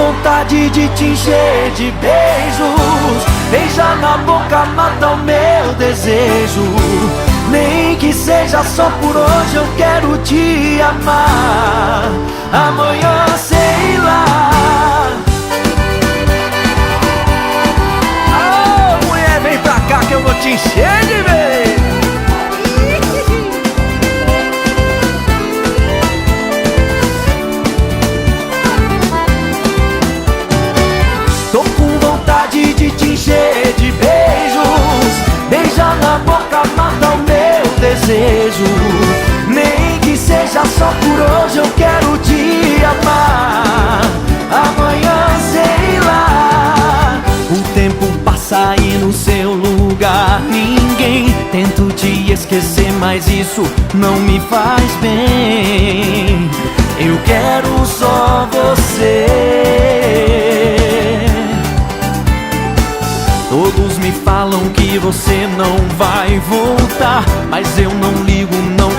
vontade de te encher de beijos. Beijar na boca mata o meu desejo. Nem que seja só por hoje, eu quero te amar. Amanhã sei lá. Oh, mulher, vem pra cá que eu vou te encher de beijo. Tô com vontade de te encher de beijos. Beijar na boca mata o meu desejo. Nem que seja só por hoje, eu quero te amar. Amanhã sei lá. O tempo passa e no seu lugar ninguém. Tento te esquecer, mas isso não me faz bem. Eu quero só você. Todos me falam que você não vai voltar, mas eu não ligo, não